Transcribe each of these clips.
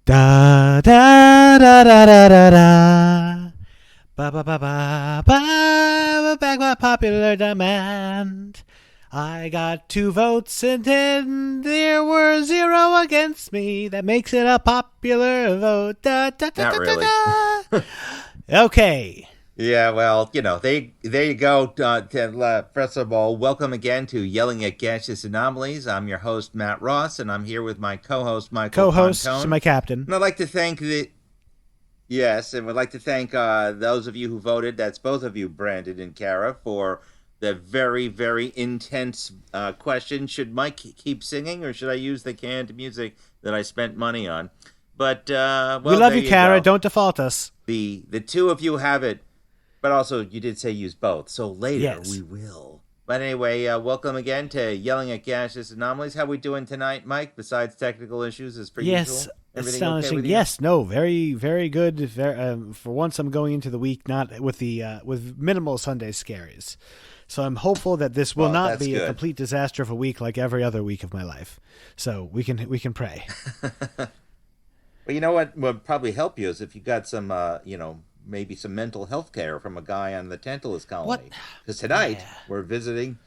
Da da da da da da da. Ba ba ba ba ba. Back by popular demand. I got 2 votes and 10. There were 0 against me. That makes it a popular vote. Da, da, da, Not da, da, really. da. Okay. Yeah, well, there you go. First of all, welcome again to Yelling at Gaseous Anomalies. I'm your host, Matt Ross, and I'm here with my co-host, Michael Co-host to Pontone. my captain. And I'd like to thank yes, and would like to thank those of you who voted. That's both of you, Brandon and Kara, for the very, very intense question. Should Mike keep singing, or should I use the canned music that I spent money on? But, We well, love there you, you Kara. go. Don't default us. The two of you have it. But also, you did say use both, so later Yes. we will. But anyway, welcome again to Yelling at Gaseous Anomalies. How we doing tonight, Mike? Besides technical issues, as per Yes. usual, everything okay Astonishing. with you? Yes. No. Very, very good. For once, I'm going into the week not with with minimal Sunday scaries. So I'm hopeful that this will Well, not that's be a good. complete disaster of a week like every other week of my life. So we can pray. Well, you know what would probably help you is if you got some, maybe some mental health care from a guy on the Tantalus colony. What? Because tonight Yeah. we're visiting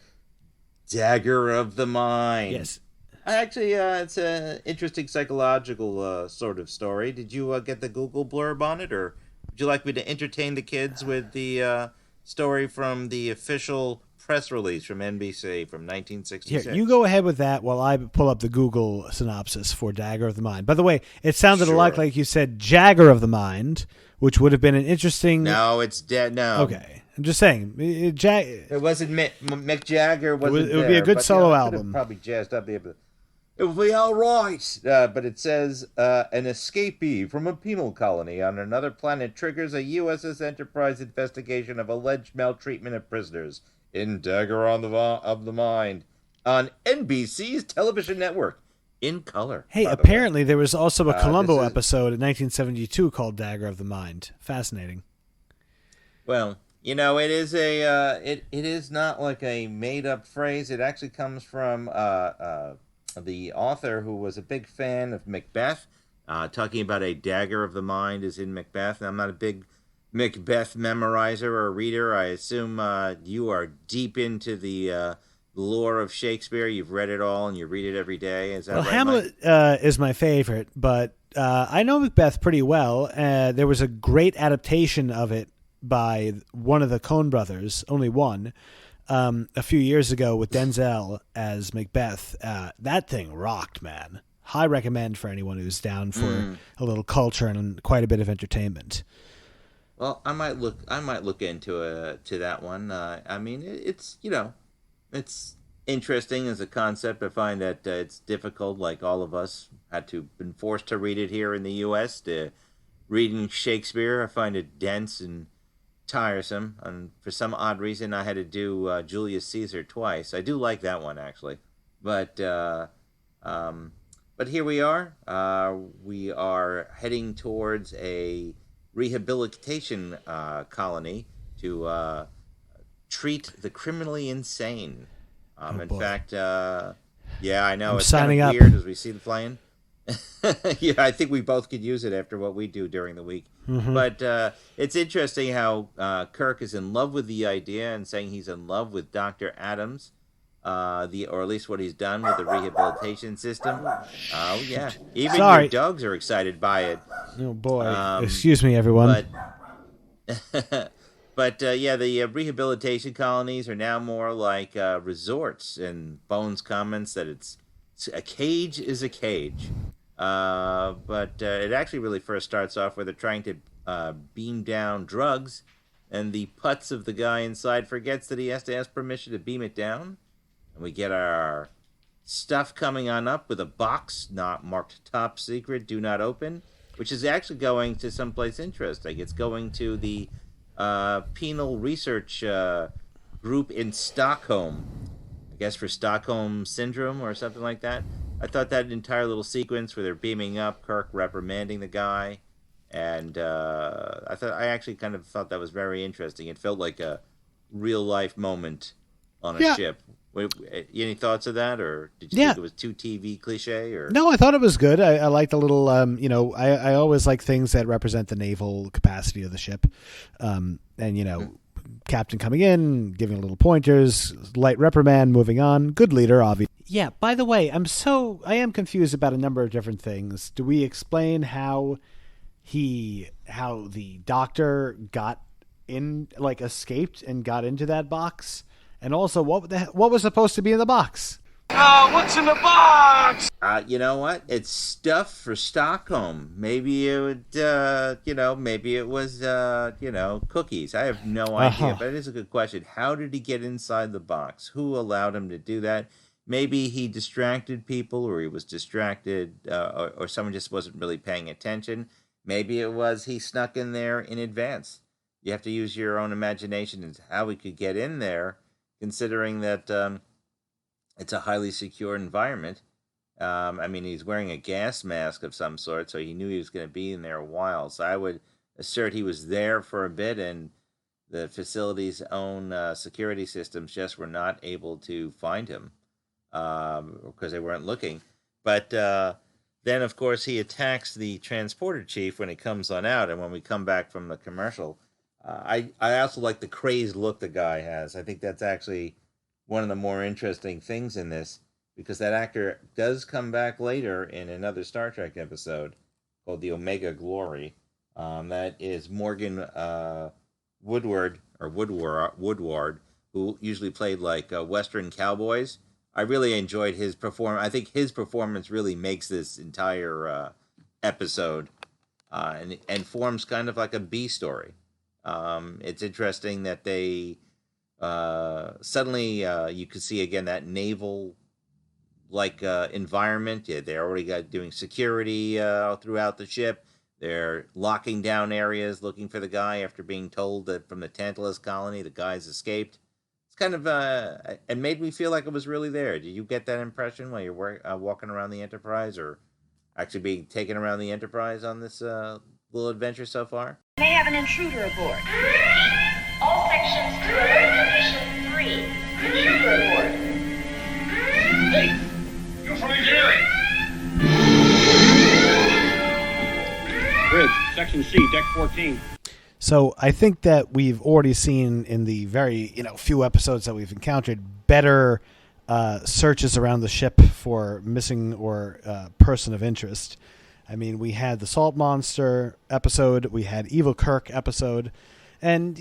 Dagger of the Mind. Yes. Actually, it's an interesting psychological sort of story. Did you get the Google blurb on it, or would you like me to entertain the kids with the story from the official press release from NBC from Here, 1966? you go ahead with that while I pull up the Google synopsis for Dagger of the Mind. By the way, it sounded a lot Sure. like you said Jagger of the Mind, which would have been an interesting. No, it's dead. No. Okay, I'm just saying. It wasn't Mick Jagger. Wasn't It would be a there, good but, solo I could have album. Probably jazzed up the. It will be all right. But it says an escapee from a penal colony on another planet triggers a USS Enterprise investigation of alleged maltreatment of prisoners in Dagger of the Mind on NBC's television network in color. Hey, by the way. apparently there was also a Columbo this is- episode in 1972 called Dagger of the Mind. Fascinating. Well, it is it is not like a made up phrase. It actually comes from the author, who was a big fan of Macbeth, talking about a dagger of the mind is in Macbeth. And I'm not a big Macbeth memorizer or reader. I assume you are deep into the lore of Shakespeare. You've read it all and you read it every day. Is that Well, right, Hamlet Mike? is my favorite, but I know Macbeth pretty well. There was a great adaptation of it by one of the Coen brothers, only one, a few years ago with Denzel as Macbeth. That thing rocked, man. High recommend for anyone who's down for a little culture and quite a bit of entertainment. Well, I might look into to that one. I mean, it's interesting as a concept. I find that it's difficult. Like all of us had to been forced to read it here in the U.S. To reading Shakespeare, I find it dense and tiresome. And for some odd reason, I had to do Julius Caesar twice. I do like that one actually, but here we are. We are heading towards a rehabilitation colony to treat the criminally insane. In boy. fact, yeah, I know I'm it's kind signing of up. weird as we see the plane. Yeah, I think we both could use it after what we do during the week. But it's interesting how Kirk is in love with the idea and saying he's in love with Dr. Adams, or at least what he's done with the rehabilitation system. Oh yeah, even Sorry. your dogs are excited by it. Oh boy! Um, Excuse me, everyone. But yeah, the rehabilitation colonies are now more like resorts. And Bones comments that it's a cage is a cage. But it actually really first starts off where they're trying to beam down drugs, and the putz of the guy inside forgets that he has to ask permission to beam it down. And we get our stuff coming on up with a box not marked top secret, do not open, which is actually going to someplace interesting. It's going to the penal research group in Stockholm, I guess for Stockholm Syndrome or something like that. I thought that entire little sequence where they're beaming up, Kirk reprimanding the guy, and I actually kind of thought that was very interesting. It felt like a real life moment on a Yeah. ship. Any thoughts of that, or did you Yeah. think it was too TV cliche? Or No, I thought it was good. I liked a little, I always like things that represent the naval capacity of the ship. And, Captain coming in, giving little pointers, light reprimand, moving on. Good leader, obviously. Yeah, by the way, I am confused about a number of different things. Do we explain how the doctor got in, like escaped and got into that box? And also, what was supposed to be in the box? What's in the box? You know what? It's stuff for Stockholm. Maybe it would, maybe it was, cookies. I have no idea, but it is a good question. How did he get inside the box? Who allowed him to do that? Maybe he distracted people, or he was distracted, or someone just wasn't really paying attention. Maybe it was he snuck in there in advance. You have to use your own imagination as how he could get in there, considering that it's a highly secure environment. He's wearing a gas mask of some sort, so he knew he was going to be in there a while. So I would assert he was there for a bit, and the facility's own security systems just were not able to find him because they weren't looking. But then, of course, he attacks the transporter chief when he comes on out, and when we come back from the commercial, I also like the crazed look the guy has. I think that's actually one of the more interesting things in this, because that actor does come back later in another Star Trek episode called The Omega Glory. That is Morgan Woodward, who usually played like Western cowboys. I really enjoyed his performance. I think his performance really makes this entire episode and forms kind of like a B story. It's interesting that they suddenly you could see again that naval environment. Yeah, they're already doing security throughout the ship. They're locking down areas looking for the guy after being told that from the Tantalus colony the guy's escaped. It's kind of and made me feel like it was really there. Did you get that impression while you're walking around the Enterprise, or actually being taken around the Enterprise on this little adventure so far? May have an intruder aboard. All sections to alert position 3. Intruder aboard. Hey, you're from engineering. Bridge, section C, deck 14. So I think that we've already seen in the very few episodes that we've encountered better searches around the ship for missing or person of interest. I mean, we had the Salt Monster episode, we had Evil Kirk episode, and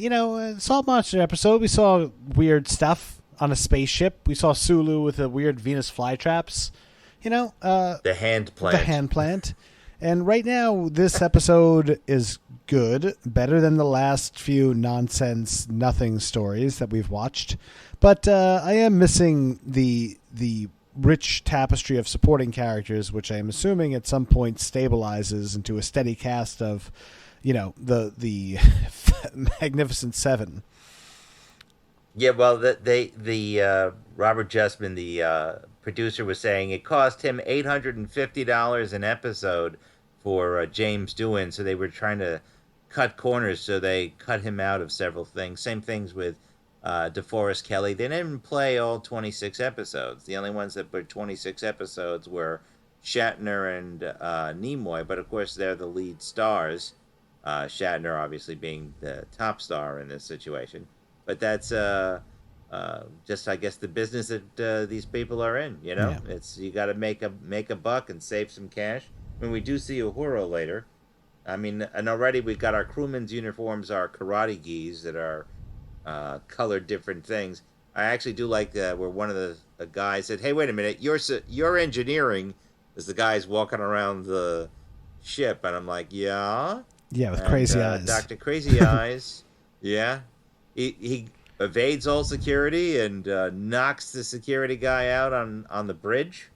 Salt Monster episode we saw weird stuff on a spaceship. We saw Sulu with the weird Venus flytraps. The hand plant. The hand plant. And right now, this episode is good, better than the last few nonsense nothing stories that we've watched. But I am missing the rich tapestry of supporting characters, which I am assuming at some point stabilizes into a steady cast of, the Magnificent Seven. Yeah, well, the Robert Justman, the producer, was saying it cost him $850 an episode for James Doohan, so they were trying to cut corners, so they cut him out of several things. Same things with DeForest Kelley. They didn't play all 26 episodes. The only ones that were 26 episodes were Shatner and Nimoy, but of course they're the lead stars. Shatner obviously being the top star in this situation. But that's just, I guess, the business that these people are in. Yeah. It's you got to make a buck and save some cash. I mean, we do see Uhura later. I mean, and already we've got our crewmen's uniforms, our karate gis that are colored different things. I actually do like where one of the guys said, "Hey, wait a minute, you're engineering," as the guy's walking around the ship, and I'm like, "Yeah." Yeah, with crazy eyes. Dr. Crazy Eyes. Yeah. He evades all security and knocks the security guy out on the bridge.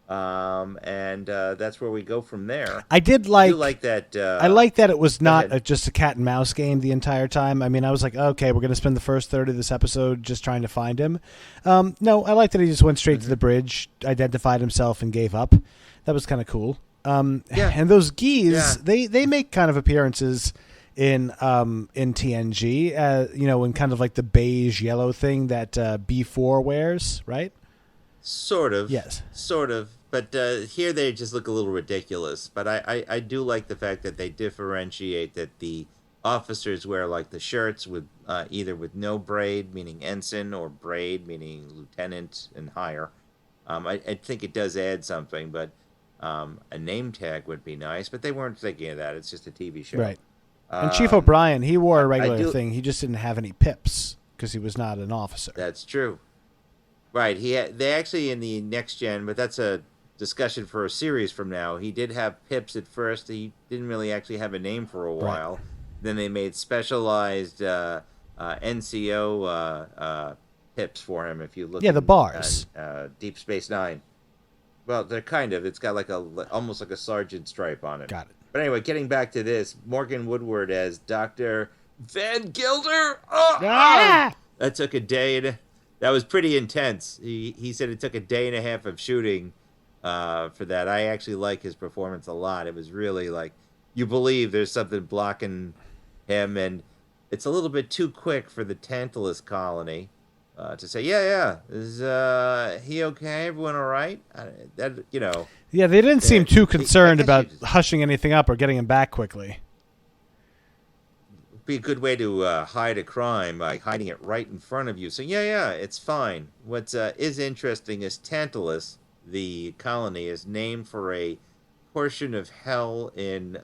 And that's where we go from there. I like that. I like that it was not just a cat and mouse game the entire time. I mean, I was like, okay, we're going to spend the first third of this episode just trying to find him. No, I like that he just went straight to the bridge, identified himself, and gave up. That was kind of cool. And those geese, they make kind of appearances in TNG, in kind of like the beige yellow thing that B4 wears, right? Sort of. Yes. Sort of. But here they just look a little ridiculous. But I do like the fact that they differentiate that the officers wear like the shirts with either with no braid, meaning ensign, or braid, meaning lieutenant and higher. I think it does add something, but a name tag would be nice. But they weren't thinking of that. It's just a TV show. Right. And Chief O'Brien, he wore a regular thing. He just didn't have any pips because he was not an officer. That's true. Right. They actually in the Next Gen, but that's a discussion for a series from now. He did have pips at first. He didn't really actually have a name for a while. Right. Then they made specialized NCO pips for him. If you look, the bars. Deep Space Nine. Well, they're kind of. It's got like almost like a sergeant stripe on it. Got it. But anyway, getting back to this, Morgan Woodward as Dr. Van Gilder. That took a day, and that was pretty intense. He said it took a day and a half of shooting for that. I actually like his performance a lot. It was really like you believe there's something blocking him, and it's a little bit too quick for the Tantalus colony to say, is he okay? Everyone all right? Yeah, they didn't seem too concerned about hushing anything up or getting him back quickly. Be a good way to hide a crime by hiding it right in front of you. So it's fine. What is interesting is Tantalus, the colony, is named for a portion of hell in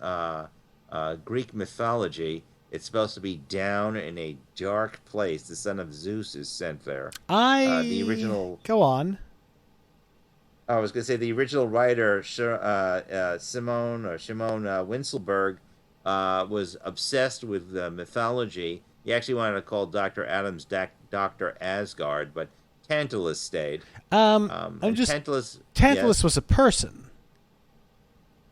Greek mythology. It's supposed to be down in a dark place. The son of Zeus is sent there. The original. Go on. I was going to say the original writer, Shimon Winselberg, was obsessed with mythology. He actually wanted to call Dr. Adams Dr. Asgard, but Tantalus stayed. Tantalus yes. was a person.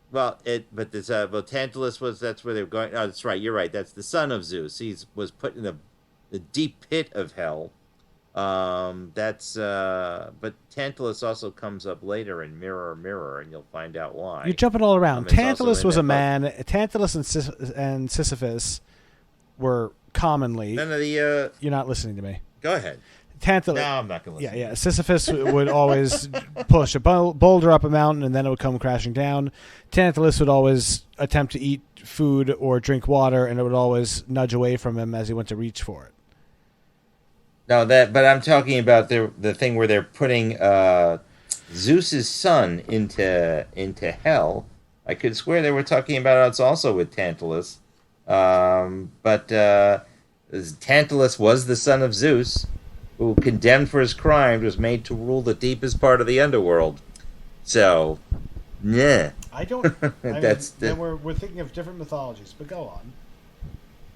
Well, Tantalus was. That's where they were going. Oh, that's right. You're right. That's the son of Zeus. He was put in the deep pit of hell. But Tantalus also comes up later in Mirror, Mirror, and you'll find out why. You're jumping all around. Tantalus was a man. Tantalus and Sisyphus were commonly. None of the. You're not listening to me. Go ahead. Tantalus. No, I'm not going to listen. Yeah. Sisyphus would always push a boulder up a mountain, and then it would come crashing down. Tantalus would always attempt to eat food or drink water, and it would always nudge away from him as he went to reach for it. No, but I'm talking about the thing where they're putting Zeus's son into hell. I could swear they were talking about it's also with Tantalus, but Tantalus was the son of Zeus, who, condemned for his crimes, was made to rule the deepest part of the underworld. So, yeah. I don't. We're thinking of different mythologies, but go on.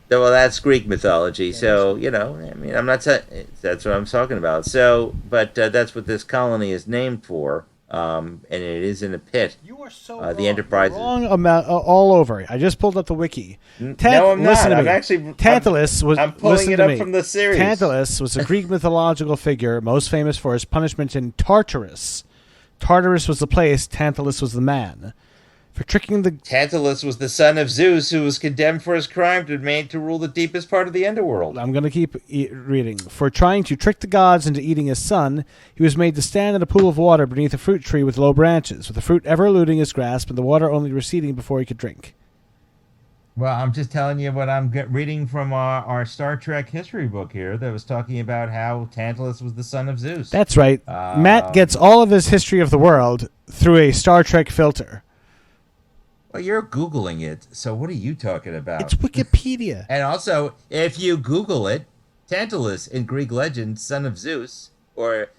Well, that's Greek mythology, so, I'm not saying that's what I'm talking about. So, but that's what this colony is named for, and it is in a pit. You are so the Enterprise. You're wrong all over. I just pulled up the wiki. No, I'm not. Listen to I'm me. actually. Tantalus was. I'm pulling it up from the series. Tantalus was a Greek mythological figure most famous for his punishment in Tartarus. Tartarus was the place. Tantalus was the man. For tricking the Tantalus was the son of Zeus, who was condemned for his crime and made to rule the deepest part of the underworld. I'm going to keep reading. For trying to trick the gods into eating his son, he was made to stand in a pool of water beneath a fruit tree with low branches, with the fruit ever eluding his grasp and the water only receding before he could drink. Well, I'm just telling you what I'm reading from our Star Trek history book here that was talking about how Tantalus was the son of Zeus. That's right. Matt gets all of his history of the world through a Star Trek filter. Well, you're Googling it, so what are you talking about? It's Wikipedia. And also, if you Google it, Tantalus in Greek legend, son of Zeus, or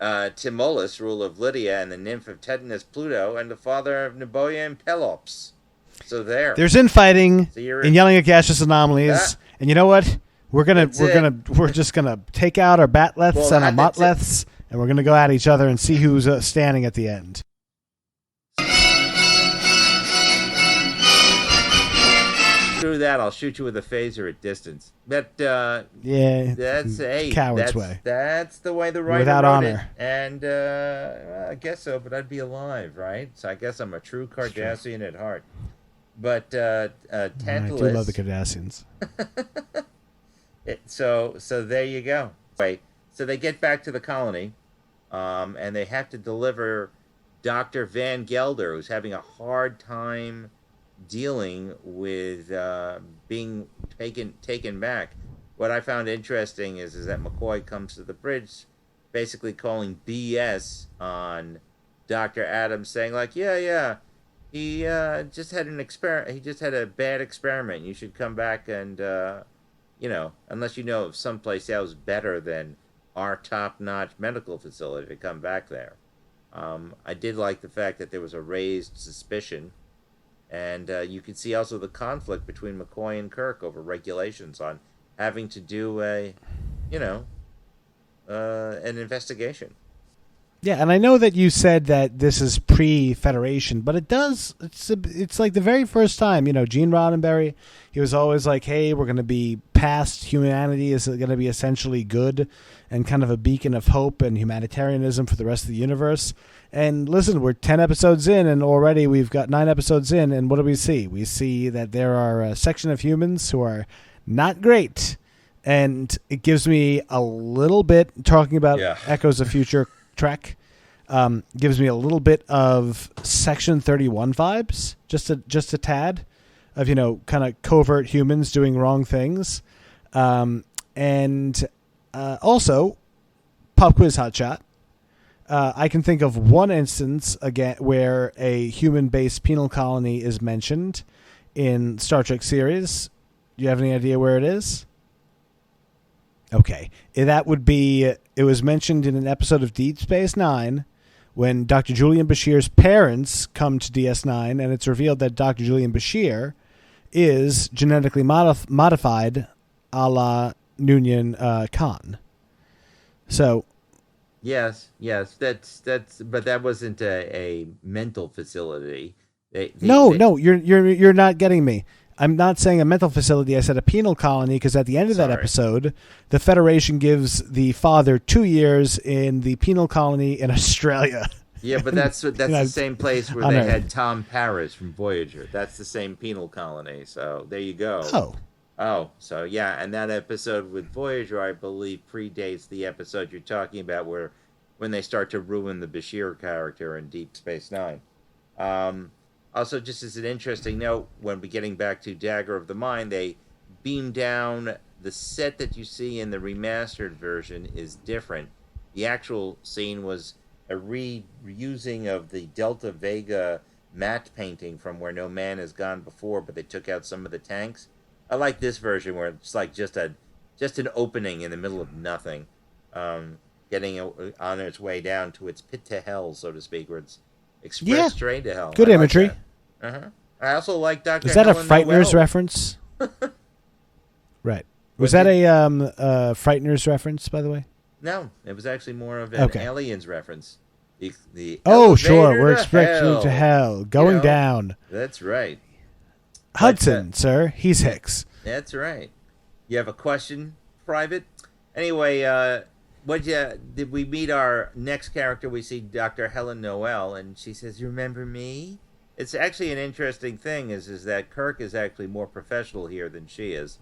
Timolis, ruler of Lydia, and the nymph of Titanus Pluto, and the father of Neboia and Pelops. So there's infighting and yelling at gaseous anomalies, and you know what? We're just gonna take out our batleths and our motleths, and we're gonna go at each other and see who's standing at the end. Through that, I'll shoot you with a phaser at distance. But that's coward's way. That's the way the writer without wrote honor. It. And I guess so, but I'd be alive, right? So I guess I'm a true Cardassian at heart. But Tantalus. I do love the Cardassians. So there you go. Right. So they get back to the colony, and they have to deliver Dr. Van Gelder, who's having a hard time dealing with being taken back. What I found interesting is that McCoy comes to the bridge, basically calling BS on Dr. Adams, saying like, yeah, he just had an experiment. He just had a bad experiment. You should come back and, unless you know of someplace else better than our top-notch medical facility, to come back there. I did like the fact that there was a raised suspicion, and you could see also the conflict between McCoy and Kirk over regulations on having to do an investigation. Yeah, and I know that you said that this is pre-Federation, but it's like the very first time, Gene Roddenberry, he was always like, hey, we're going to be past humanity, is going to be essentially good and kind of a beacon of hope and humanitarianism for the rest of the universe. And listen, we're 10 episodes in, and already we've got 9 episodes in, and what do we see? We see that there are a section of humans who are not great, and it gives me a little bit, talking about Echoes of Future Trek, gives me a little bit of Section 31 vibes, just a tad of kind of covert humans doing wrong things, and also pop quiz hotshot. I can think of one instance again where a human-based penal colony is mentioned in Star Trek series. Do you have any idea where it is? Okay, that would be. It was mentioned in an episode of Deep Space Nine when Dr. Julian Bashir's parents come to DS9, and it's revealed that Dr. Julian Bashir is genetically modified, a la Noonien Khan. So. Yes, that's. But that wasn't a mental facility. No, you're not getting me. I'm not saying a mental facility. I said a penal colony, because at the end of that episode, the Federation gives the father 2 years in the penal colony in Australia. Yeah, but that's the same place where they had Tom Paris from Voyager. That's the same penal colony. So there you go. Oh, so yeah, and that episode with Voyager, I believe, predates the episode you're talking about, when they start to ruin the Bashir character in Deep Space Nine. Also, just as an interesting note, when we're getting back to Dagger of the Mind, they beam down the set that you see in the remastered version is different. The actual scene was a reusing of the Delta Vega matte painting from Where No Man Has Gone Before, but they took out some of the tanks. I like this version where it's like just an opening in the middle of nothing, getting on its way down to its pit to hell, so to speak, where it's express straight to hell. Good imagery. I also like Dr. Is that Helen a Frighteners Noel. reference? Right. Was that a Frighteners reference, by the way? No, it was actually more of an Aliens reference. The sure, we're expecting to hell, going down. That's right. Hudson, sir, he's Hicks. That's right. You have a question, Private? Anyway, did we meet our next character? We see Dr. Helen Noel, and she says, "You remember me?" It's actually an interesting thing is that Kirk is actually more professional here than she is.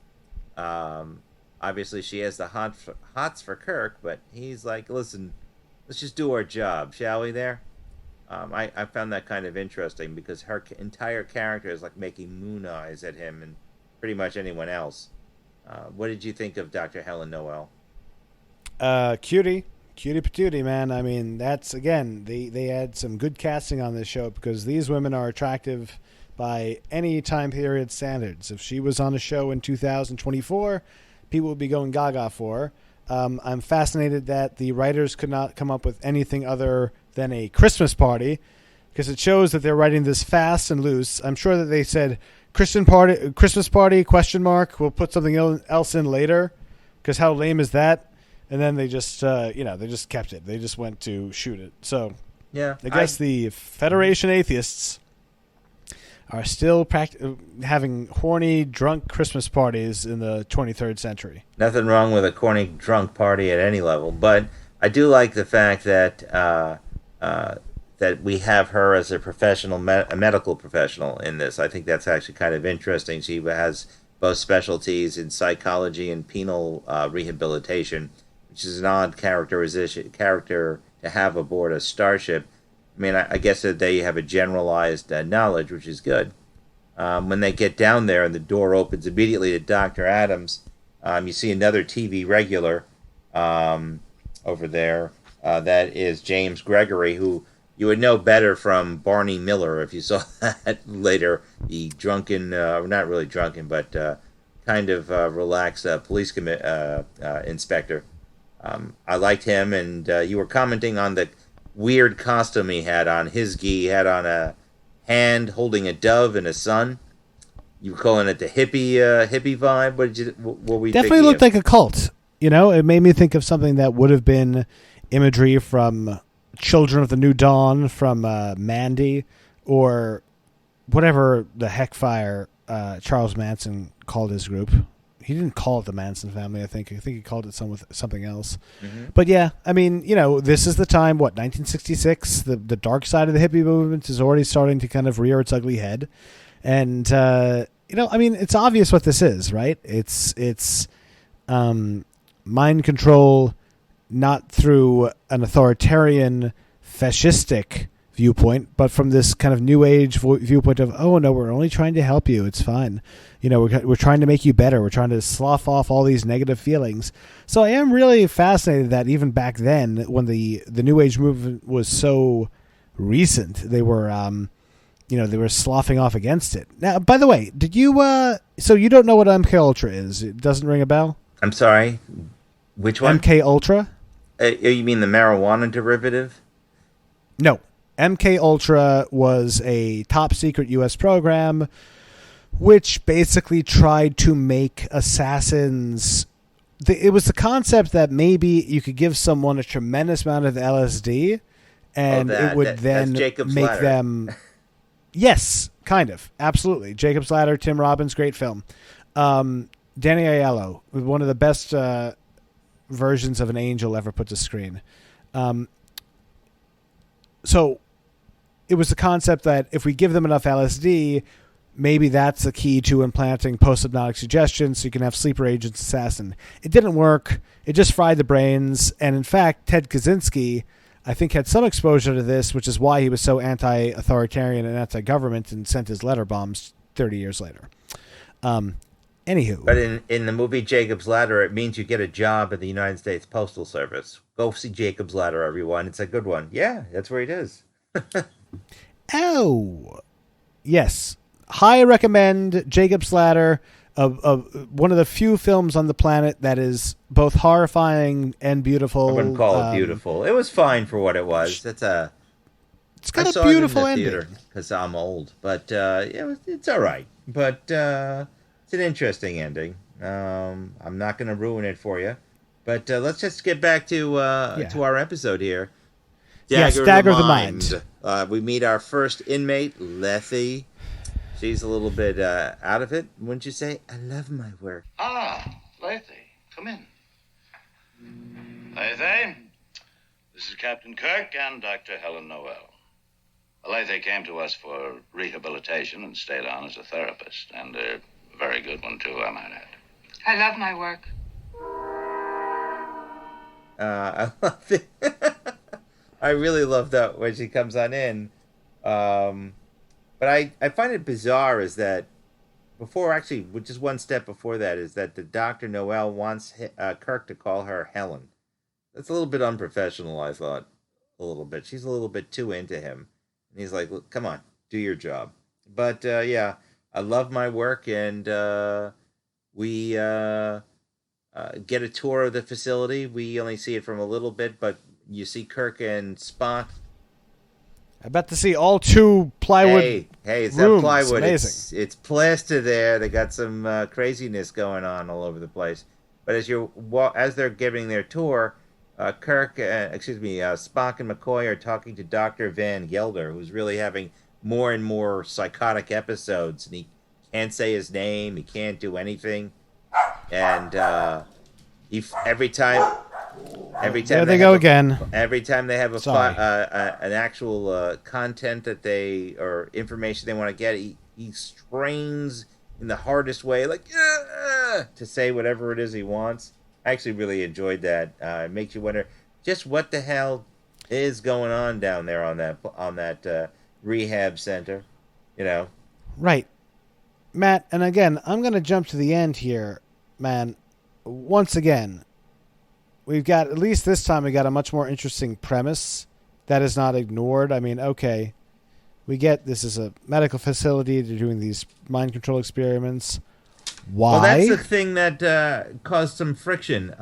Obviously, she has the hots for Kirk, but he's like, listen, let's just do our job, shall we there? I found that kind of interesting because her entire character is like making moon eyes at him and pretty much anyone else. What did you think of Dr. Helen Noel? Cutie patootie, man. I mean, that's, again, they had some good casting on this show because these women are attractive by any time period standards. If she was on a show in 2024, people would be going gaga for her. I'm fascinated that the writers could not come up with anything other than a Christmas party, because it shows that they're writing this fast and loose. I'm sure that they said Christmas party ? We'll put something else in later, because how lame is that? And then they just, they just kept it. They just went to shoot it. So, yeah, I guess the Federation atheists are still having horny, drunk Christmas parties in the 23rd century. Nothing wrong with a corny, drunk party at any level, but I do like the fact that that we have her as a professional, a medical professional in this. I think that's actually kind of interesting. She has both specialties in psychology and penal rehabilitation, which is an odd character to have aboard a starship. I mean, I guess that they have a generalized knowledge, which is good. When they get down there and the door opens immediately to Dr. Adams, you see another TV regular over there. That is James Gregory, who you would know better from Barney Miller if you saw that later. The drunken, not really drunken, but kind of relaxed police inspector. I liked him, and you were commenting on the weird costume he had on. His gi, he had on a hand holding a dove and a sun. You were calling it the hippie vibe. What were you definitely looked like a cult? You know, it made me think of something that would have been imagery from Children of the New Dawn, from Mandy, or whatever the heck fire Charles Manson called his group. He didn't call it the Manson family, I think. I think he called it something else. Mm-hmm. But yeah, I mean, you know, this is the time, 1966? The dark side of the hippie movement is already starting to kind of rear its ugly head. And, you know, I mean, it's obvious what this is, right? It's mind control, not through an authoritarian, fascistic viewpoint, but from this kind of new age viewpoint of, oh no, we're only trying to help you. It's fine. You know, we're trying to make you better. We're trying to slough off all these negative feelings. So I am really fascinated that even back then, when the new age movement was so recent, they were, they were sloughing off against it. Now, by the way, did you, so you don't know what MK Ultra is? It doesn't ring a bell? I'm sorry. Which one? MK Ultra? You mean the marijuana derivative? No. MK Ultra was a top secret U.S. program which basically tried to make assassins. It was the concept that maybe you could give someone a tremendous amount of LSD and it would then make Ladder. them. Yes, kind of. Absolutely. Jacob's Ladder, Tim Robbins, great film. Danny Aiello, one of the best versions of an angel ever put to screen. So it was the concept that if we give them enough LSD, maybe that's the key to implanting post-hypnotic suggestion so you can have sleeper agents assassin. It didn't work. It just fried the brains. And in fact, Ted Kaczynski, I think, had some exposure to this, which is why he was so anti-authoritarian and anti-government and sent his letter bombs 30 years later. Anywho. But in the movie Jacob's Ladder, it means you get a job at the United States Postal Service. Go see Jacob's Ladder, everyone. It's a good one. Yeah, that's where it is. Oh, yes. High recommend Jacob's Ladder, one of the few films on the planet that is both horrifying and beautiful. I wouldn't call it beautiful. It was fine for what it was. It's got a beautiful ending. Because I'm old, but it's all right. But it's an interesting ending. I'm not going to ruin it for you, but let's just get back to our episode here. Dagger of the Mind. We meet our first inmate, Lethe. She's a little bit out of it, wouldn't you say? I love my work. Ah, Lethe, come in. Lethe, this is Captain Kirk and Dr. Helen Noel. Lethe came to us for rehabilitation and stayed on as a therapist, and a very good one, too, I might add. I love my work. I love it. I really love that when she comes on in. But I find it bizarre is that just one step before that, is that the Dr. Noel wants Kirk to call her Helen. That's a little bit unprofessional, I thought. A little bit. She's a little bit too into him. And he's like, look, come on, do your job. But, I love my work, and we get a tour of the facility. We only see it from a little bit, but you see Kirk and Spock. I bet to see all two plywood. Hey, it's rooms. not plywood. Amazing. It's plaster there. They got some craziness going on all over the place. But as they're giving their tour, Spock and McCoy are talking to Dr. Van Gelder, who's really having more and more psychotic episodes, and he can't say his name. He can't do anything, and every time Every time There they go have again. Every time they have Sorry. an actual content that they or information they want to get, he strains in the hardest way, like to say whatever it is he wants. I actually really enjoyed that. It makes you wonder just what the hell is going on down there on that rehab center, you know. Right. Matt, and again, I'm going to jump to the end here, man. Once again, we've got, at least this time, we got a much more interesting premise that is not ignored. I mean, okay, we get this is a medical facility. They're doing these mind control experiments. Why? Well, that's the thing that caused some friction.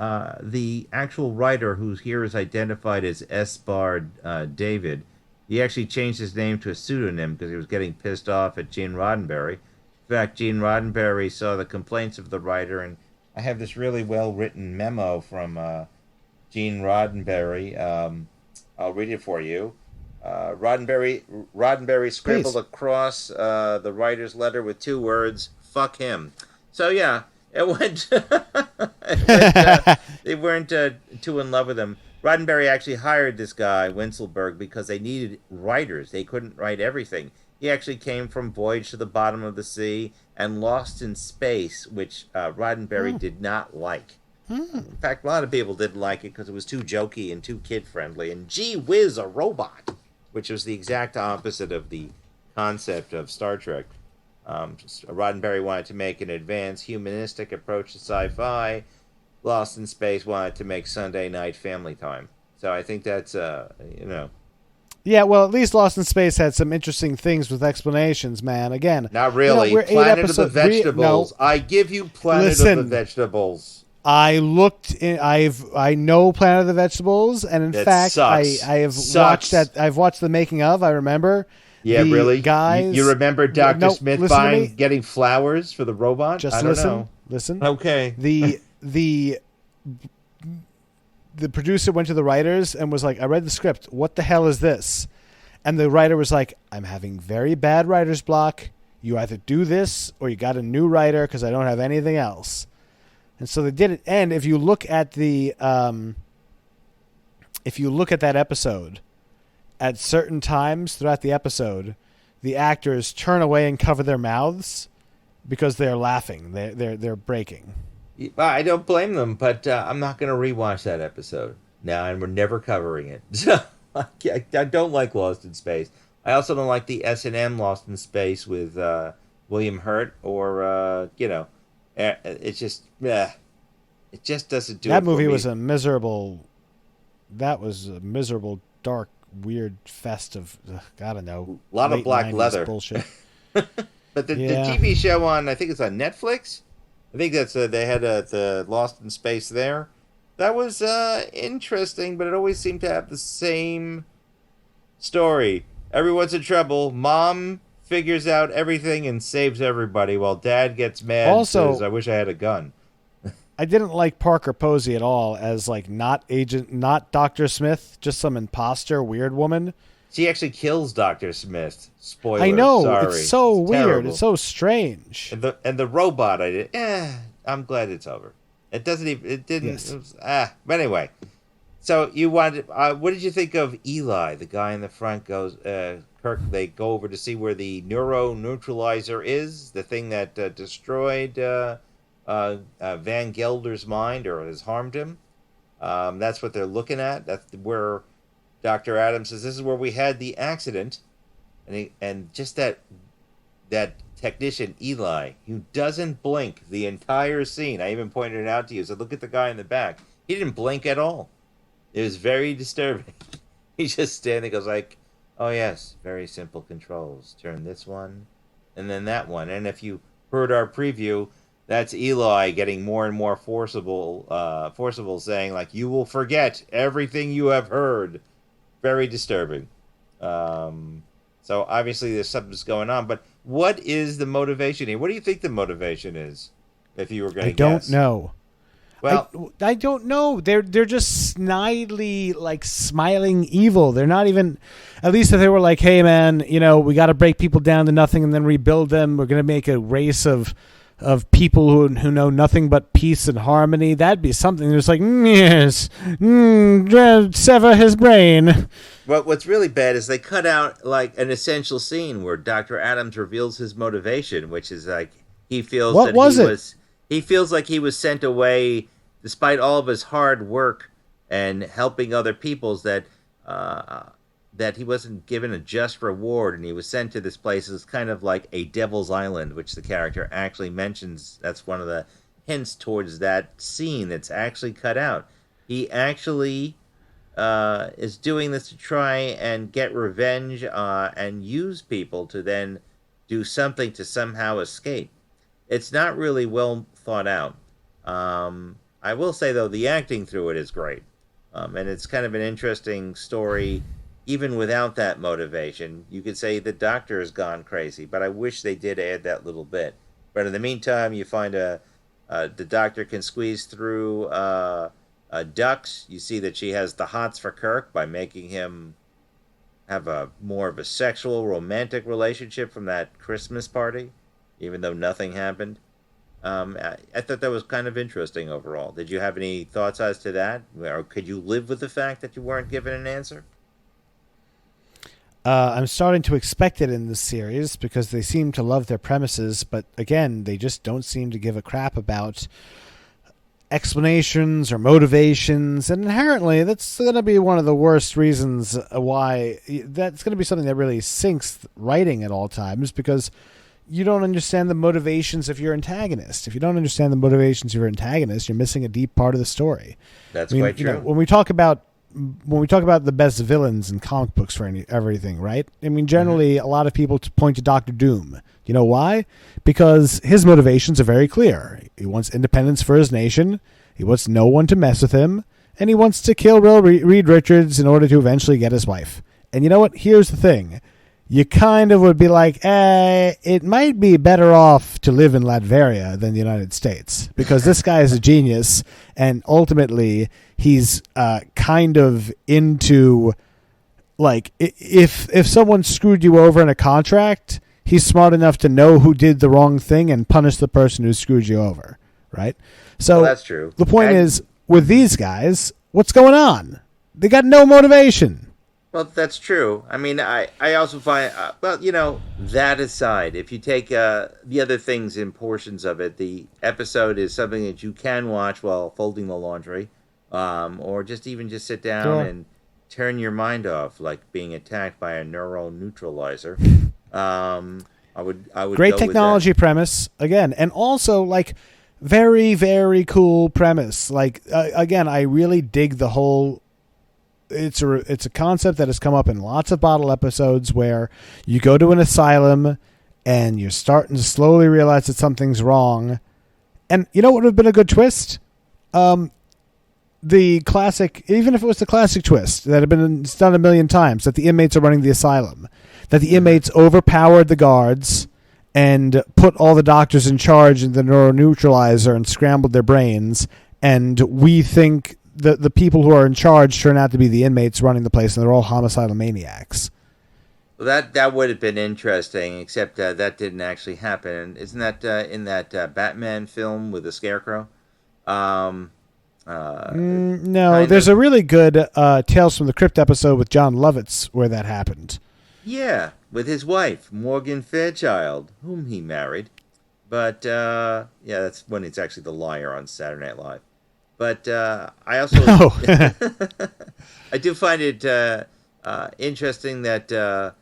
The actual writer, who here is identified as S. Bard David, he actually changed his name to a pseudonym because he was getting pissed off at Gene Roddenberry. In fact, Gene Roddenberry saw the complaints of the writer, and I have this really well-written memo from Gene Roddenberry. I'll read it for you. Roddenberry scribbled across the writer's letter with 2 words, "Fuck him." So yeah, it went. They weren't too in love with him. Roddenberry actually hired this guy Winselberg because they needed writers. They couldn't write everything. He actually came from Voyage to the Bottom of the Sea and Lost in Space, which Roddenberry did not like. In fact, a lot of people didn't like it because it was too jokey and too kid-friendly. And gee whiz, a robot, which was the exact opposite of the concept of Star Trek. Roddenberry wanted to make an advanced humanistic approach to sci-fi. Lost in Space wanted to make Sunday night family time. So I think that's, Yeah, well, at least Lost in Space had some interesting things with explanations, man. Again, not really. We're Planet of the Vegetables. I give you Planet of the Vegetables. I looked in. I know Planet of the Vegetables, and in fact, I have watched that. I've watched the making of. I remember. Yeah, really, guys. You remember Dr. Smith getting flowers for the robot? Just I don't know. Listen. Okay. The producer went to the writers and was like, "I read the script. What the hell is this?" And the writer was like, "I'm having very bad writer's block. You either do this or you got a new writer because I don't have anything else." And so they did it. And if you look at that episode, at certain times throughout the episode, the actors turn away and cover their mouths because they're laughing. They're breaking. I don't blame them, but I'm not going to rewatch that episode now, and we're never covering it. So I don't like Lost in Space. I also don't like the S&M Lost in Space with William Hurt, or it's just it just doesn't do. That it movie for me. was a miserable. That was a miserable, dark, weird fest of I don't know. A lot of black leather bullshit. But the TV show on, I think it's on Netflix. I think that's they had the Lost in Space there. That was interesting, but it always seemed to have the same story. Everyone's in trouble. Mom figures out everything and saves everybody, while Dad gets mad and says, "I wish I had a gun." I didn't like Parker Posey at all as not Dr. Smith, just some imposter weird woman. She actually kills Dr. Smith. Spoiler. I know. Sorry. It's so weird. Terrible. It's so strange. And the robot, I'm glad it's over. It doesn't even. It didn't. Yes. It was, But anyway, so you wanted. What did you think of Eli? The guy in the front goes. Kirk. They go over to see where the neutralizer is. The thing that destroyed Van Gelder's mind or has harmed him. That's what they're looking at. That's where Dr. Adams says, "This is where we had the accident," and just that technician Eli, who doesn't blink the entire scene. I even pointed it out to you. So look at the guy in the back. He didn't blink at all. It was very disturbing. He's just standing, goes like, "Oh yes, very simple controls. Turn this one, and then that one." And if you heard our preview, that's Eli getting more and more forcible, saying like, "You will forget everything you have heard." Very disturbing. So obviously there's something that's going on, but what is the motivation here? What do you think the motivation is? If you were going to guess, I don't know. Well, I don't know. They're just snidely smiling evil. They're not even. At least if they were like, "Hey man, we got to break people down to nothing and then rebuild them. We're going to make a race of of people who know nothing but peace and harmony. That'd be something. There's like, yes, sever his brain. Well, what's really bad is they cut out like an essential scene where Dr. Adams reveals his motivation, which is like he feels he feels like he was sent away despite all of his hard work and helping other peoples, that he wasn't given a just reward, and he was sent to this place. It's kind of like a Devil's Island, which the character actually mentions. That's one of the hints towards that scene that's actually cut out. He actually is doing this to try and get revenge and use people to then do something to somehow escape. It's not really well thought out. I will say, though, the acting through it is great. And it's kind of an interesting story, even without that motivation. You could say the doctor has gone crazy, but I wish they did add that little bit. But in the meantime, you find the doctor can squeeze through ducks. You see that she has the hots for Kirk by making him have a more of a sexual, romantic relationship from that Christmas party, even though nothing happened. I thought that was kind of interesting overall. Did you have any thoughts as to that? Or could you live with the fact that you weren't given an answer? I'm starting to expect it in this series because they seem to love their premises, but again, they just don't seem to give a crap about explanations or motivations, and inherently that's going to be one of the worst reasons why that's going to be something that really sinks writing at all times, because you don't understand the motivations of your antagonist. If you don't understand the motivations of your antagonist, you're missing a deep part of the story. That's quite true. When we talk about the best villains in comic books for everything, right? I mean, generally, a lot of people point to Doctor Doom. You know why? Because his motivations are very clear. He wants independence for his nation. He wants no one to mess with him. And he wants to kill Reed Richards in order to eventually get his wife. And you know what? Here's the thing. You kind of would be like, it might be better off to live in Latveria than the United States, because this guy is a genius, and ultimately he's kind of into, like, if someone screwed you over in a contract, he's smart enough to know who did the wrong thing and punish the person who screwed you over, right? So well, that's true. The point is, with these guys, what's going on? They got no motivation. Well, that's true. I mean, I also find, that aside, if you take the other things in portions of it, the episode is something that you can watch while folding the laundry, or just sit down and turn your mind off, like being attacked by a neural neutralizer. I would great technology premise again, and also like very, very cool premise. Like again, I really dig the whole. It's a concept that has come up in lots of bottle episodes where you go to an asylum and you're starting to slowly realize that something's wrong. And you know what would have been a good twist? The classic, even if it was the classic twist that had been done a million times, that the inmates are running the asylum, that the inmates overpowered the guards and put all the doctors in charge in the neuroneutralizer and scrambled their brains, and we think the people who are in charge turn out to be the inmates running the place, and they're all homicidal maniacs. Well, that would have been interesting, except that didn't actually happen. Isn't that in that Batman film with the Scarecrow? No, there's a really good Tales from the Crypt episode with John Lovitz where that happened. Yeah, with his wife, Morgan Fairchild, whom he married. But, that's when it's actually the liar on Saturday Night Live. But I also I do find it interesting that the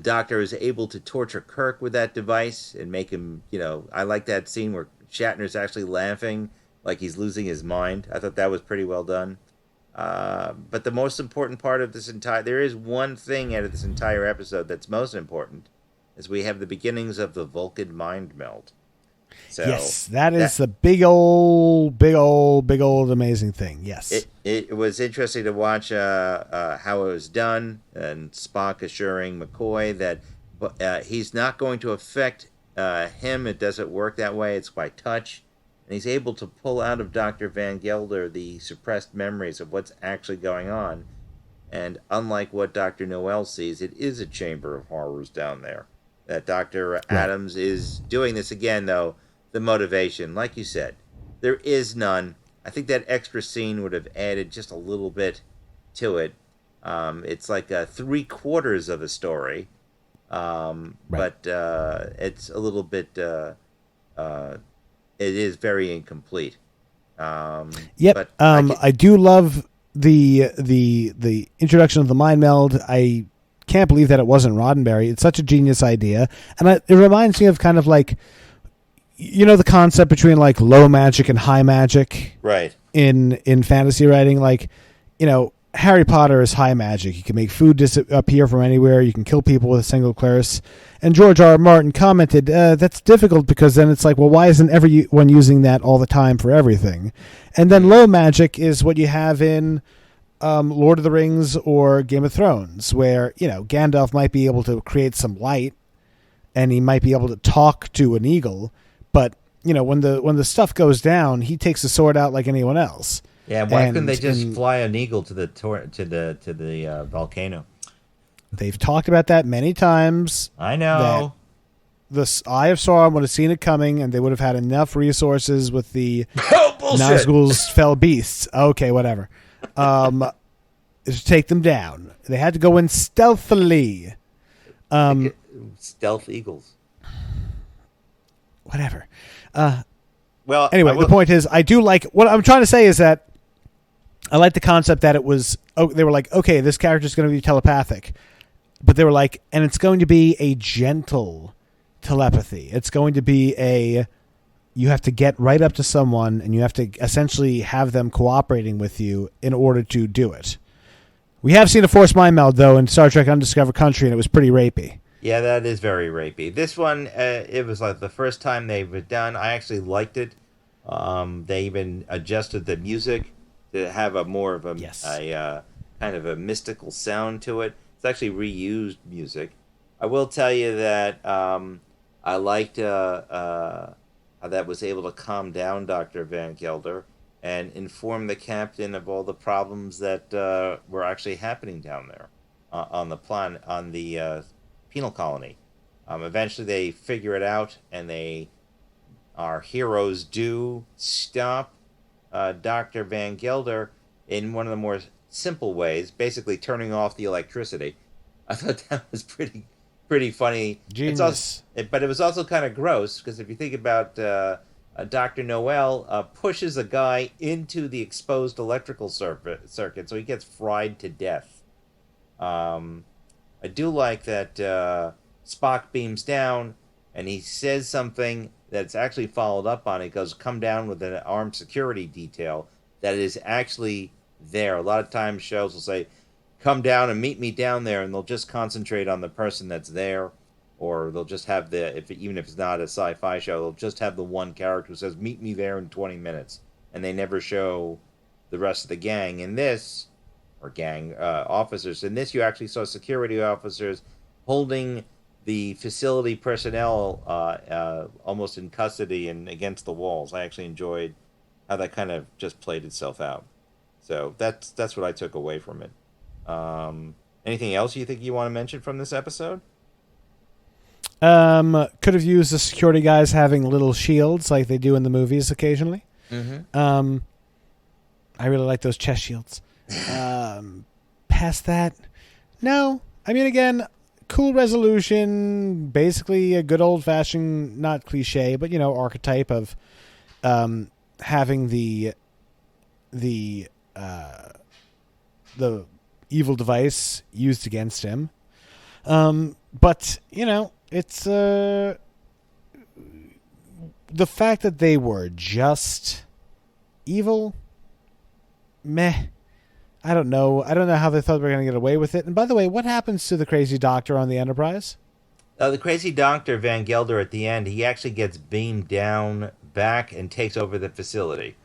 doctor is able to torture Kirk with that device and make him, I like that scene where Shatner's actually laughing like he's losing his mind. I thought that was pretty well done. But the most important part of there is one thing out of this entire episode that's most important, is we have the beginnings of the Vulcan mind meld. So yes, that is the big old amazing thing. Yes. It was interesting to watch how it was done, and Spock assuring McCoy that he's not going to affect him. It doesn't work that way. It's by touch. And he's able to pull out of Dr. Van Gelder the suppressed memories of what's actually going on. And unlike what Dr. Noel sees, it is a chamber of horrors down there. that Dr. Adams is doing this again, though. The motivation, like you said, there is none. I think that extra scene would have added just a little bit to it. It's like 3/4 of a story, but it's a little bit. It is very incomplete. Yep. But I do love the introduction of the mind meld. I can't believe that it wasn't Roddenberry. It's such a genius idea, and it reminds me of kind of like, the concept between like low magic and high magic, right? In fantasy writing, like, Harry Potter is high magic. You can make food appear from anywhere. You can kill people with a single curse. And George R. R. Martin commented, that's difficult because then it's like, well, why isn't everyone using that all the time for everything? And then low magic is what you have in Lord of the Rings or Game of Thrones, where, Gandalf might be able to create some light and he might be able to talk to an eagle. But, when the stuff goes down, he takes the sword out like anyone else. Yeah, why couldn't they just fly an eagle to the volcano? They've talked about that many times. I know. The Eye of Sauron would have seen it coming, and they would have had enough resources with the bullshit. Nazgul's fell beasts. Okay, whatever. To take them down. They had to go in stealthily. Stealth eagles. Whatever. Well, anyway, the point is, I do like what I'm trying to say is that I like the concept that it was. They were like, okay, this character is going to be telepathic, but they were like, and it's going to be a gentle telepathy. It's going to be you have to get right up to someone, and you have to essentially have them cooperating with you in order to do it. We have seen a forced mind meld though in Star Trek Undiscovered Country, and it was pretty rapey. Yeah, that is very rapey. This one, it was like the first time they've done. I actually liked it. They even adjusted the music to have a more of a kind of a mystical sound to it. It's actually reused music. I will tell you that I liked how that was able to calm down Dr. Van Gelder and inform the captain of all the problems that were actually happening down there on the penal colony. Eventually they figure it out, and our heroes do stop Dr. Van Gelder in one of the more simple ways, basically turning off the electricity. I thought that was pretty funny. Genius. But it was also kind of gross, because if you think about Dr. Noel pushes a guy into the exposed electrical circuit, so he gets fried to death. I do like that Spock beams down, and he says something that's actually followed up on. It goes, come down with an armed security detail that is actually there. A lot of times shows will say, come down and meet me down there, and they'll just concentrate on the person that's there, or they'll just have even if it's not a sci-fi show, they'll just have the one character who says, meet me there in 20 minutes, and they never show the rest of the gang. In this, or gang officers. In this, you actually saw security officers holding the facility personnel almost in custody and against the walls. I actually enjoyed how that kind of just played itself out. So that's what I took away from it. Anything else you think you want to mention from this episode? Could have used the security guys having little shields like they do in the movies occasionally. Mm-hmm. I really like those chest shields. Past that, no. I mean, again, cool resolution, basically a good old-fashioned, not cliche, but archetype of having the evil device used against him. But it's the fact that they were just evil. Meh. I don't know. I don't know how they thought they were going to get away with it. And by the way, what happens to the crazy doctor on the Enterprise? The crazy doctor, Van Gelder, at the end, he actually gets beamed down back and takes over the facility.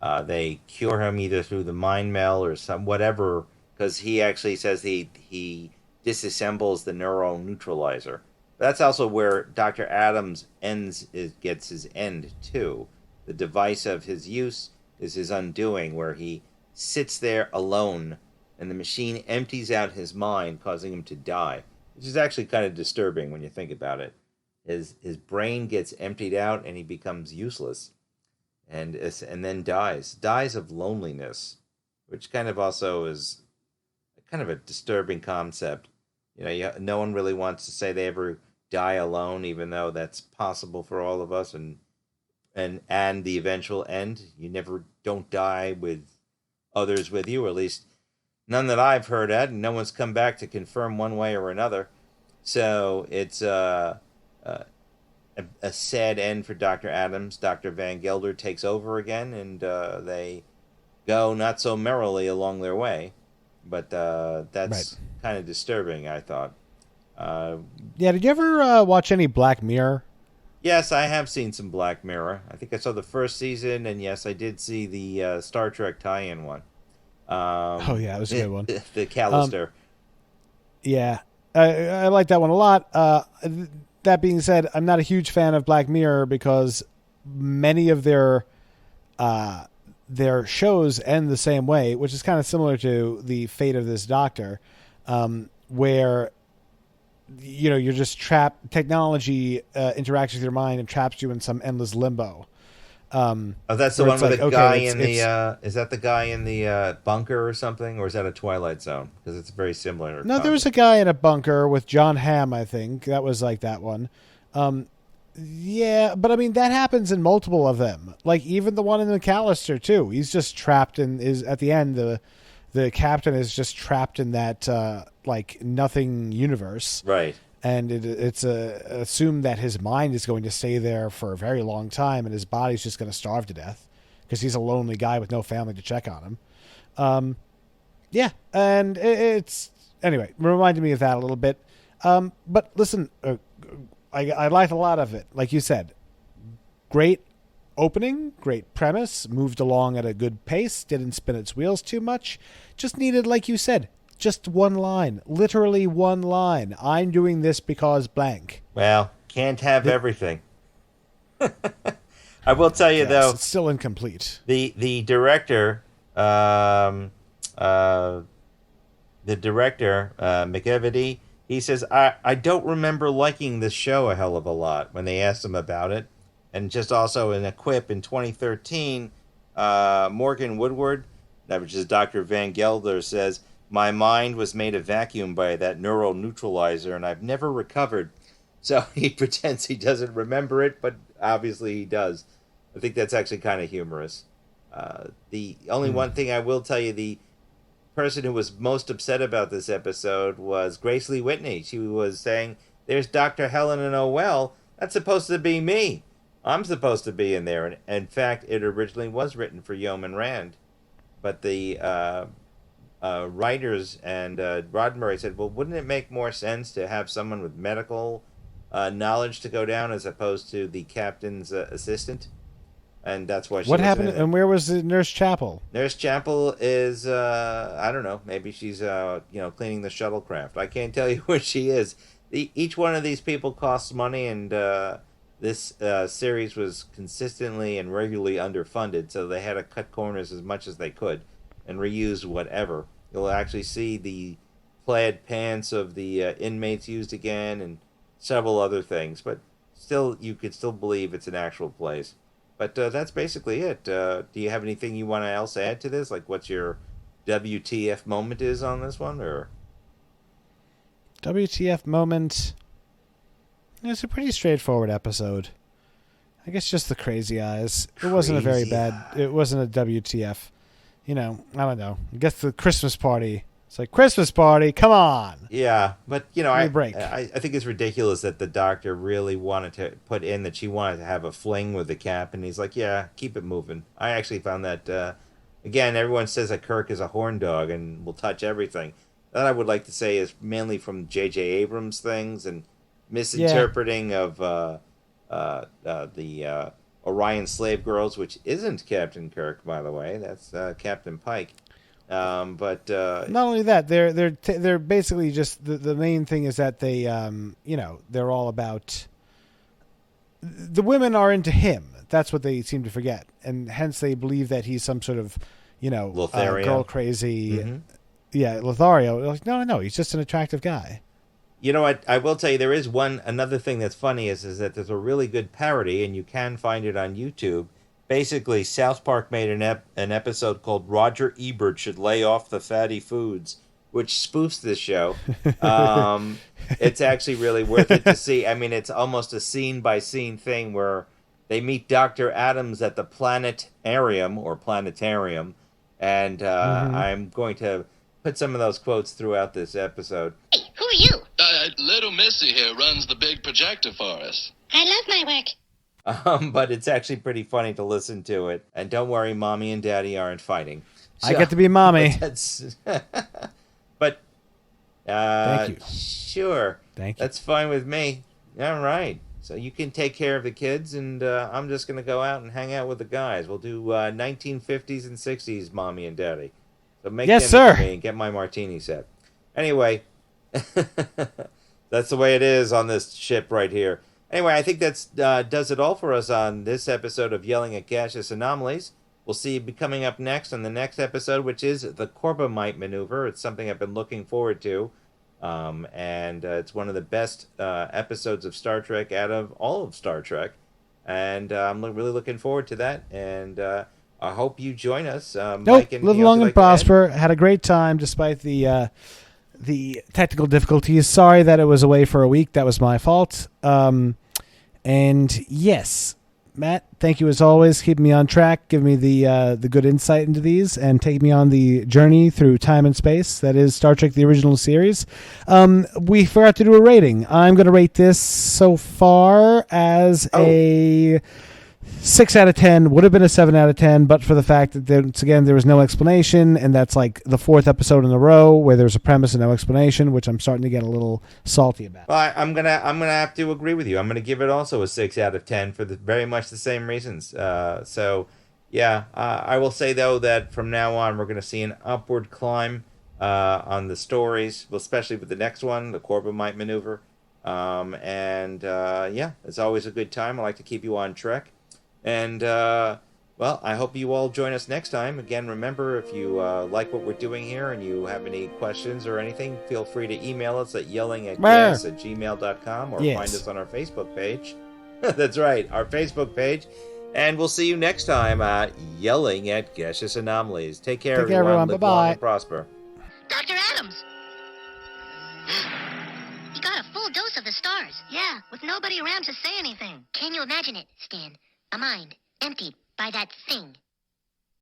They cure him either through the mind meld or whatever, because he actually says he disassembles the neural neutralizer. That's also where Dr. Adams gets his end, too. The device of his use is his undoing, where he sits there alone, and the machine empties out his mind, causing him to die. which is actually kind of disturbing when you think about it. His brain gets emptied out and he becomes useless, and then dies of loneliness, which kind of also is kind of a disturbing concept. No one really wants to say they ever die alone, even though that's possible for all of us, and the eventual end. You never don't die with others with you, or at least none that I've heard at, and no one's come back to confirm one way or another. So it's a sad end for Dr. Adams. Dr. Van Gelder takes over again, and they go not so merrily along their way. But that's kind of disturbing, I thought. Yeah, did you ever watch any Black Mirror? Yes, I have seen some Black Mirror. I think I saw the first season, and yes, I did see the Star Trek tie-in one. Oh, yeah, it was a good one. The Callister. Yeah, I like that one a lot. That being said, I'm not a huge fan of Black Mirror because many of their shows end the same way, which is kind of similar to the fate of this doctor, where you're just trapped. Technology interacts with your mind and traps you in some endless limbo. That's the one with the guy in the. Is that the guy in the bunker or something, or is that a Twilight Zone? Because it's very similar. No, there was a guy in a bunker with John Hamm. I think that was like that one. Yeah, but I mean that happens in multiple of them. Like even the one in the Callister too. He's just trapped in. Is at the end the captain is just trapped in that like nothing universe. Right. And it's assumed that his mind is going to stay there for a very long time, and his body's just going to starve to death because he's a lonely guy with no family to check on him. Yeah, and it's anyway reminded me of that a little bit. But listen, I liked a lot of it. Like you said, great opening, great premise, moved along at a good pace, didn't spin its wheels too much. Just needed, like you said, just one line, literally one line. I'm doing this because blank. Well, can't have everything. I will tell you though, it's still incomplete. The director, McEvedy, he says I don't remember liking this show a hell of a lot when they asked him about it, and just also in a quip in 2013, Morgan Woodward, which is Dr. Van Gelder, says, "My mind was made a vacuum by that neural neutralizer, and I've never recovered." So he pretends he doesn't remember it, but obviously he does. I think that's actually kind of humorous. The only one thing I will tell you, the person who was most upset about this episode was Grace Lee Whitney. She was saying, "There's Dr. Helen Noel. That's supposed to be me. I'm supposed to be in there." And in fact, it originally was written for Yeoman Rand. But the writers and Roddenberry said, well, wouldn't it make more sense to have someone with medical knowledge to go down as opposed to the captain's assistant? And that's why she What happened, and where was the Nurse Chapel? Nurse Chapel is, I don't know, maybe she's, cleaning the shuttlecraft. I can't tell you where she is. Each one of these people costs money, and this series was consistently and regularly underfunded, so they had to cut corners as much as they could and reuse whatever. You'll actually see the plaid pants of the inmates used again and several other things, but still, you could still believe it's an actual place. But that's basically it. Do you have anything you want to else add to this? Like what your WTF moment is on this one? Or WTF moment? It's a pretty straightforward episode. I guess just the crazy eyes. It wasn't a very bad... It wasn't a WTF. I don't know. I guess the Christmas party. It's like, Christmas party, come on. Yeah, but, I think it's ridiculous that the doctor really wanted to put in that she wanted to have a fling with the cap, and he's like, yeah, keep it moving. I actually found that, again, everyone says that Kirk is a horn dog and will touch everything. That I would like to say is mainly from J.J. Abrams things and misinterpreting of the Orion slave girls, which isn't Captain Kirk, by the way. That's Captain Pike. But not only that, they're basically just the main thing is that they they're all about the women are into him. That's what they seem to forget, and hence they believe that he's some sort of girl crazy. Mm-hmm. Yeah, Lothario. Like, no, he's just an attractive guy. you know what? I will tell you, there is another thing that's funny is that there's a really good parody, and you can find it on YouTube. Basically, South Park made an episode called "Roger Ebert Should Lay Off the Fatty Foods," which spoofs this show. It's actually really worth it to see. I mean, it's almost a scene-by-scene thing where they meet Dr. Adams at the planetarium, and I'm going to put some of those quotes throughout this episode. Hey, who are you? Little Missy here runs the big projector for us. I love my work. But it's actually pretty funny to listen to it. And don't worry, Mommy and Daddy aren't fighting. I get to be Mommy. But thank you. Sure. Thank you. That's fine with me. All right. So you can take care of the kids, and I'm just going to go out and hang out with the guys. We'll do 1950s and 60s, Mommy and Daddy. So make yes, dinner sir. for me and get my martini set. Anyway, that's the way it is on this ship right here. Anyway, I think that's does it all for us on this episode of Yelling at Gaseous Anomalies. We'll see you coming up next on the next episode, which is the Corbomite Maneuver. It's something I've been looking forward to. And it's one of the best episodes of Star Trek out of all of Star Trek. And I'm really looking forward to that. And I hope you join us. Mike, live long and prosper. Had a great time despite the technical difficulties. Sorry that it was away for a week. That was my fault. And yes, Matt, thank you as always. Keeping me on track, giving me the good insight into these, and taking me on the journey through time and space. That is Star Trek: The Original Series. We forgot to do a rating. I'm going to rate this so far as a 6 out of 10. Would have been a 7 out of 10, but for the fact that there was no explanation, and that's like the 4th episode in a row where there's a premise and no explanation, which I'm starting to get a little salty about. Well, I'm gonna have to agree with you. I'm gonna give it also a 6 out of 10 for very much the same reasons. So yeah, I will say though that from now on we're gonna see an upward climb on the stories, well, especially with the next one, the Corbomite Maneuver. Yeah, it's always a good time. I like to keep you on track. And, well, I hope you all join us next time. Again, remember, if you like what we're doing here and you have any questions or anything, feel free to email us at yellingatgas@gmail.com or find us on our Facebook page. That's right, our Facebook page. And we'll see you next time at Yelling at Gaseous Anomalies. Take care, everyone. Live long and prosper. Dr. Adams! You got a full dose of the stars. Yeah, with nobody around to say anything. Can you imagine it, Stan? A mind emptied by that thing.